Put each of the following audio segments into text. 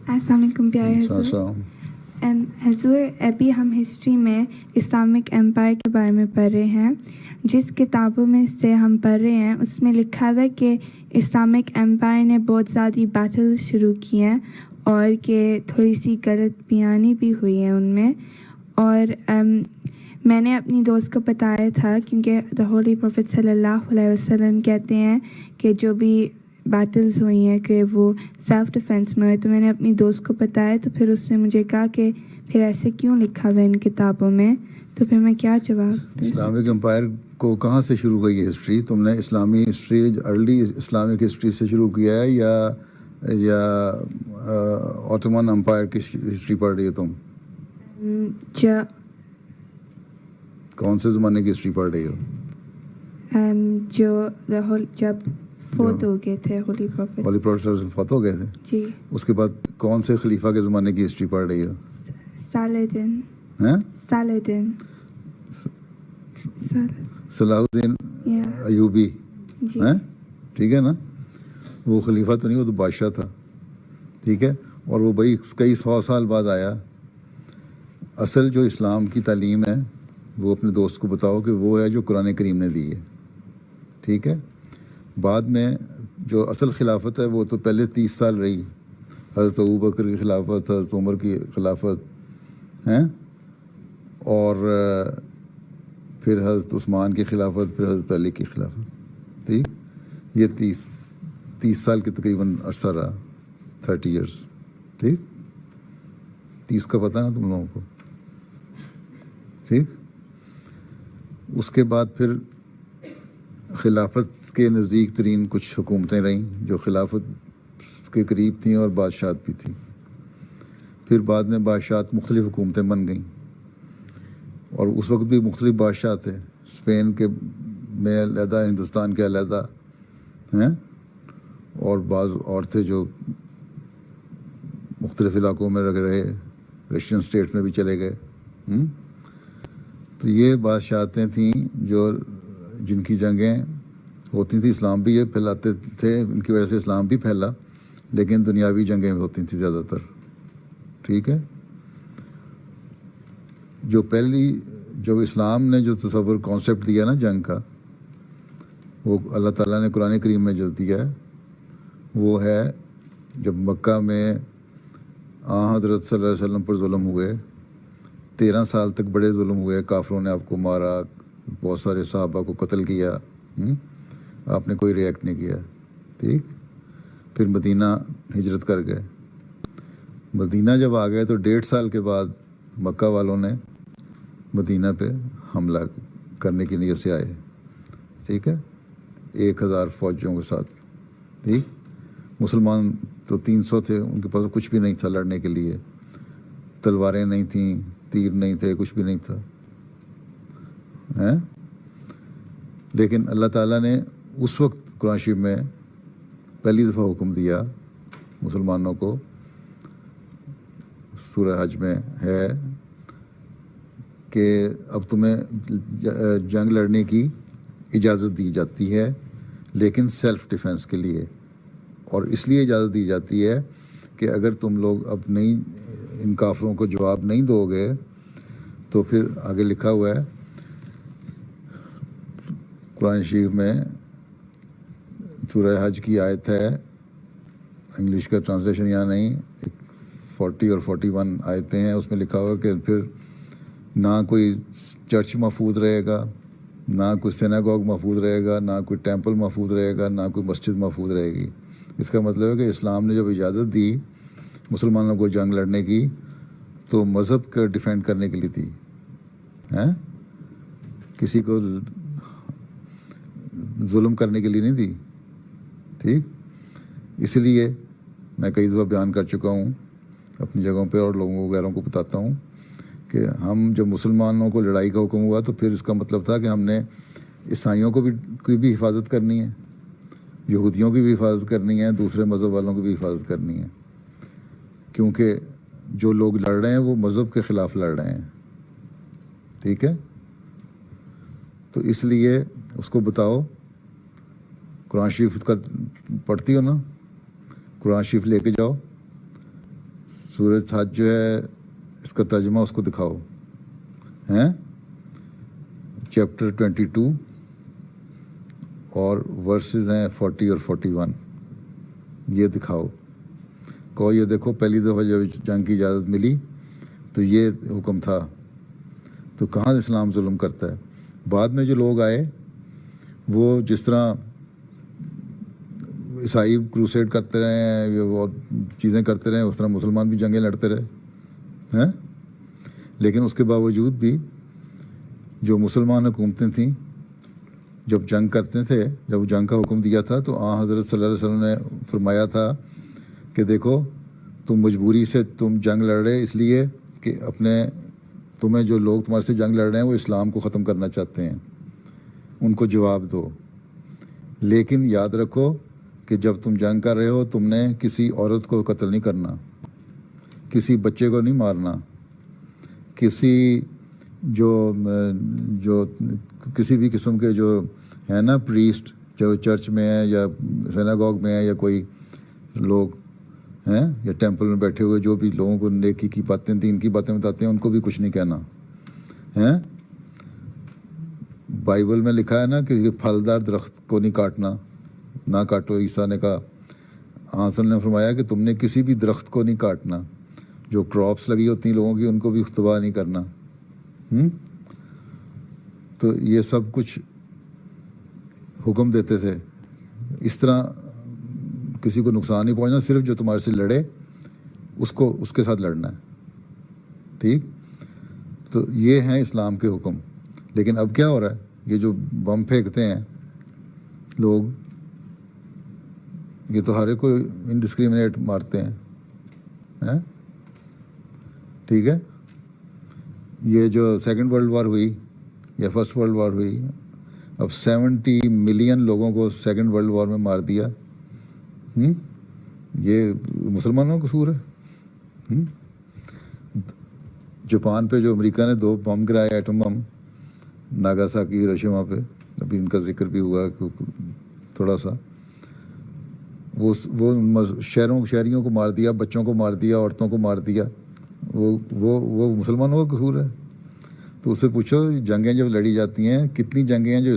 السلام علیکم پیارے حضور. حضور ابھی ہم ہسٹری میں اسلامک امپائر کے بارے میں پڑھ رہے ہیں. جس کتابوں میں سے ہم پڑھ رہے ہیں اس میں لکھا ہوا ہے کہ اسلامک امپائر نے بہت زیادہ بیٹلز شروع کی ہیں اور کہ تھوڑی سی غلط بیانی بھی ہوئی ہے ان میں. اور میں نے اپنی دوست کو بتایا تھا کیونکہ دا ہولی پروفٹ صلی اللہ علیہ وسلم کہتے ہیں کہ جو بھی بیٹلز ہوئی ہیں کہ وہ سیلف ڈیفینس میں ہوئے. تو میں نے اپنی دوست کو بتایا تو پھر اس نے مجھے کہا کہ پھر ایسے کیوں لکھا ہوا ہے ان کتابوں میں. تو پھر میں کیا جواب دوں؟ اسلامک امپائر کو کہاں سے شروع ہوئی ہے ہسٹری؟ تم نے اسلامی ہسٹری ارلی اسلامک ہسٹری سے شروع کیا ہے یا اوٹومن امپائر کی ہسٹری پڑھ رہی ہے تم؟ کون سے زمانے کی ہسٹری پڑھ رہی ہو؟ جو جب فوت ہو گئے تھے ہولی پروفٹ فوت ہو گئے تھے جی. اس کے بعد کون سے خلیفہ کے زمانے کی ہسٹری پڑھ رہی ہو؟ صالح صلاح الدین ایوبی. ٹھیک ہے نا؟ وہ خلیفہ تو نہیں، وہ تو بادشاہ تھا. ٹھیک ہے. اور وہ بھائی کئی 100 سال بعد آیا. اصل جو اسلام کی تعلیم ہے وہ اپنے دوست کو بتاؤ کہ وہ ہے جو قرآن کریم نے دی ہے. ٹھیک ہے. بعد میں جو اصل خلافت ہے وہ تو پہلے 30 سال رہی. حضرت ابوبکر کی خلافت، حضرت عمر کی خلافت ہیں، اور پھر حضرت عثمان کی خلافت، پھر حضرت علی کی خلافت. ٹھیک. یہ 30 سال کے تقریباً عرصہ رہا. 30 ایئرس. ٹھیک. 30 کا پتہ نا تم لوگوں کو. ٹھیک. اس کے بعد پھر خلافت کے نزدیک ترین کچھ حکومتیں رہیں جو خلافت کے قریب تھیں اور بادشاہت بھی تھیں. پھر بعد میں بادشاہت مختلف حکومتیں بن گئیں، اور اس وقت بھی مختلف بادشاہ تھے. اسپین کے میں علیحدہ، ہندوستان کے علیحدہ ہیں، اور بعض اور تھے جو مختلف علاقوں میں رہے، رشین اسٹیٹ میں بھی چلے گئے. تو یہ بادشاہتیں تھیں جن کی جنگیں ہوتی تھیں. اسلام بھی یہ پھیلاتے تھے، ان کی وجہ سے اسلام بھی پھیلا، لیکن دنیاوی جنگیں ہوتی تھیں زیادہ تر. ٹھیک ہے. جو اسلام نے جو تصور کانسیپٹ دیا نا جنگ کا، وہ اللہ تعالیٰ نے قرآن کریم میں جو دیا ہے وہ ہے جب مکہ میں حضرت صلی اللہ علیہ وسلم پر ظلم ہوئے. 13 سال تک بڑے ظلم ہوئے. کافروں نے آپ کو مارا، بہت سارے صحابہ کو قتل کیا. آپ نے کوئی ریئیکٹ نہیں کیا. ٹھیک. پھر مدینہ ہجرت کر گئے. مدینہ جب آ گئے تو 1.5 سال کے بعد مکہ والوں نے مدینہ پہ حملہ کرنے کی نیت سے آئے. ٹھیک ہے. 1000 فوجیوں کے ساتھ. ٹھیک. مسلمان تو 300 تھے، ان کے پاس کچھ بھی نہیں تھا لڑنے کے لیے. تلواریں نہیں تھیں، تیر نہیں تھے، کچھ بھی نہیں تھا. لیکن اللہ تعالیٰ نے اس وقت قرآن شریف میں پہلی دفعہ حکم دیا مسلمانوں کو، سورہ حج میں ہے کہ اب تمہیں جنگ لڑنے کی اجازت دی جاتی ہے، لیکن سیلف ڈیفینس کے لیے. اور اس لیے اجازت دی جاتی ہے کہ اگر تم لوگ اب نہیں ان کافروں کو جواب نہیں دو گے تو پھر آگے لکھا ہوا ہے قرآن شریف میں، سورہ حج کی آیت ہے، انگلش کا ٹرانسلیشن یہاں نہیں، 40 اور 41 آیتیں ہیں. اس میں لکھا ہوا ہے کہ پھر نہ کوئی چرچ محفوظ رہے گا، نہ کوئی سیناگوگ محفوظ رہے گا، نہ کوئی ٹیمپل محفوظ رہے گا، نہ کوئی مسجد محفوظ رہے گی. اس کا مطلب ہے کہ اسلام نے جب اجازت دی مسلمانوں کو جنگ لڑنے کی تو مذہب کا ڈیفینڈ کرنے کے لیے دی، کسی کو ظلم کرنے کے لیے نہیں دی. ٹھیک. اس لیے میں کئی دفعہ بیان کر چکا ہوں اپنی جگہوں پہ، اور لوگوں کو غیروں کو بتاتا ہوں کہ ہم جب مسلمانوں کو لڑائی کا حکم ہوا تو پھر اس کا مطلب تھا کہ ہم نے عیسائیوں کی بھی حفاظت کرنی ہے، یہودیوں کی بھی حفاظت کرنی ہے، دوسرے مذہب والوں کی بھی حفاظت کرنی ہے، کیونکہ جو لوگ لڑ رہے ہیں وہ مذہب کے خلاف لڑ رہے ہیں. ٹھیک ہے. تو اس لیے اس کو بتاؤ. قرآن شریف کا پڑھتی ہو نا، قرآن شریف لے کے جاؤ سورۃ حج جو ہے اس کا ترجمہ اس کو دکھاؤ ہیں، چیپٹر 22 اور ورسز ہیں 40 اور 41، یہ دکھاؤ، کہو یہ دیکھو پہلی دفعہ جب جنگ کی اجازت ملی تو یہ حکم تھا، تو کہاں اسلام ظلم کرتا ہے؟ بعد میں جو لوگ آئے وہ جس طرح عیسائی کروسیڈ کرتے رہے ہیں اور چیزیں کرتے رہے، اس طرح مسلمان بھی جنگیں لڑتے رہے ہیں، لیکن اس کے باوجود بھی جو مسلمان حکومتیں تھیں جب جنگ کرتے تھے، جب جنگ کا حکم دیا تھا تو حضرت صلی اللہ علیہ وسلم نے فرمایا تھا کہ دیکھو تم مجبوری سے تم جنگ لڑ رہے اس لیے کہ تمہیں جو لوگ تمہارے سے جنگ لڑ رہے ہیں وہ اسلام کو ختم کرنا چاہتے ہیں، ان کو جواب دو، لیکن یاد رکھو کہ جب تم جنگ کر رہے ہو تم نے کسی عورت کو قتل نہیں کرنا، کسی بچے کو نہیں مارنا، کسی جو کسی بھی قسم کے جو ہے نا پریسٹ جو چرچ میں ہیں یا سیناگوگ میں ہیں یا کوئی لوگ ہیں یا ٹیمپل میں بیٹھے ہوئے جو بھی لوگوں کو نیکی کی باتیں دین کی باتیں بتاتے ہیں ان کو بھی کچھ نہیں کہنا ہیں۔ بائبل میں لکھا ہے نا کہ یہ پھلدار درخت کو نہیں کاٹنا، نہ کاٹو، عیسیٰ نے کہا، حسن نے فرمایا کہ تم نے کسی بھی درخت کو نہیں کاٹنا، جو کراپس لگی ہوتی ہیں لوگوں کی ان کو بھی تباہ نہیں کرنا۔ تو یہ سب کچھ حکم دیتے تھے، اس طرح کسی کو نقصان نہیں پہنچنا، صرف جو تمہارے سے لڑے اس کے ساتھ لڑنا ہے، ٹھیک؟ تو یہ ہیں اسلام کے حکم۔ لیکن اب کیا ہو رہا ہے؟ یہ جو بم پھینکتے ہیں لوگ، یہ تو ہر ایک کو انڈسکریمنیٹ مارتے ہیں، ٹھیک ہے؟ یہ جو سیکنڈ ورلڈ وار ہوئی یا فرسٹ ورلڈ وار ہوئی، اب 70 ملین لوگوں کو سیکنڈ ورلڈ وار میں مار دیا، یہ مسلمانوں کا قصور ہے؟ جاپان پہ جو امریکہ نے 2 بم گرائے، ایٹم بم، ناگاساکی ہیروشیما پہ، ابھی ان کا ذکر بھی ہوا تھوڑا سا، وہ شہریوں کو مار دیا، بچوں کو مار دیا، عورتوں کو مار دیا، وہ مسلمانوں کا قصور ہے؟ تو اس سے پوچھو جنگیں جب لڑی جاتی ہیں، کتنی جنگیں ہیں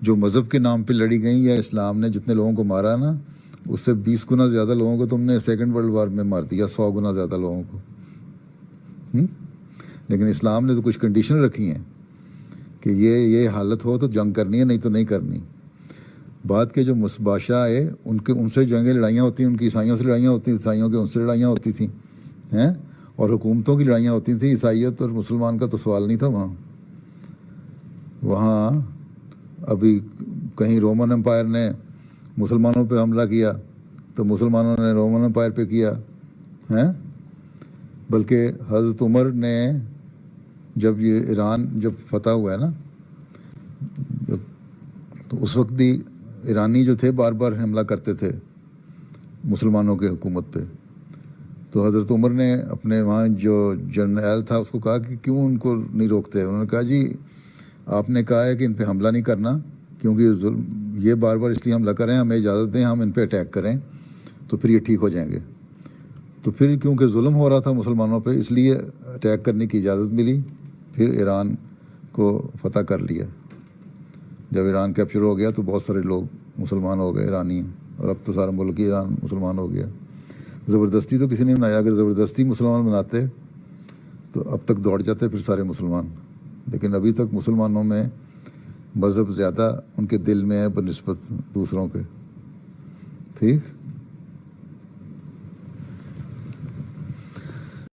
جو مذہب کے نام پہ لڑی گئیں، یا اسلام نے جتنے لوگوں کو مارا نا اس سے 20 گنا زیادہ لوگوں کو تم نے سیکنڈ ورلڈ وار میں مار دیا، 100 گنا زیادہ لوگوں کو۔ لیکن اسلام نے تو کچھ کنڈیشن رکھی ہیں کہ یہ حالت ہو تو جنگ کرنی ہے، نہیں تو نہیں کرنی۔ بعد کے جو بادشاہ آئے ان سے جنگیں لڑائیاں ہوتی ہیں، ان کی عیسائیوں سے لڑائیاں ہوتی ہیں، عیسائیوں کے ان سے لڑائیاں ہوتی تھیں ہیں، اور حکومتوں کی لڑائیاں ہوتی تھیں۔ عیسائیت اور مسلمان کا تو سوال نہیں تھا وہاں ابھی کہیں رومن امپائر نے مسلمانوں پہ حملہ کیا تو مسلمانوں نے رومن امپائر پہ کیا ہیں، بلکہ حضرت عمر نے جب یہ ایران جب فتح ہوا ہے نا، تو اس وقت بھی ایرانی جو تھے بار بار حملہ کرتے تھے مسلمانوں کے حکومت پہ، تو حضرت عمر نے اپنے وہاں جو جنرل تھا اس کو کہا کہ کیوں ان کو نہیں روکتے؟ انہوں نے کہا جی آپ نے کہا ہے کہ ان پہ حملہ نہیں کرنا، کیونکہ یہ بار بار اس لیے حملہ کریں، ہمیں اجازت دیں ہم ان پہ اٹیک کریں تو پھر یہ ٹھیک ہو جائیں گے۔ تو پھر کیونکہ ظلم ہو رہا تھا مسلمانوں پہ اس لیے اٹیک کرنے کی اجازت ملی، پھر ایران کو فتح کر لیا۔ جب ایران کیپچر ہو گیا تو بہت سارے لوگ مسلمان ہو گئے، ایرانی، اور اب تو سارا ملک ایران مسلمان ہو گیا۔ زبردستی تو کسی نے بنایا، اگر زبردستی مسلمان بناتے تو اب تک دوڑ جاتے پھر سارے مسلمان، لیکن ابھی تک مسلمانوں میں مذہب زیادہ ان کے دل میں ہے بنسبت دوسروں کے، ٹھیک۔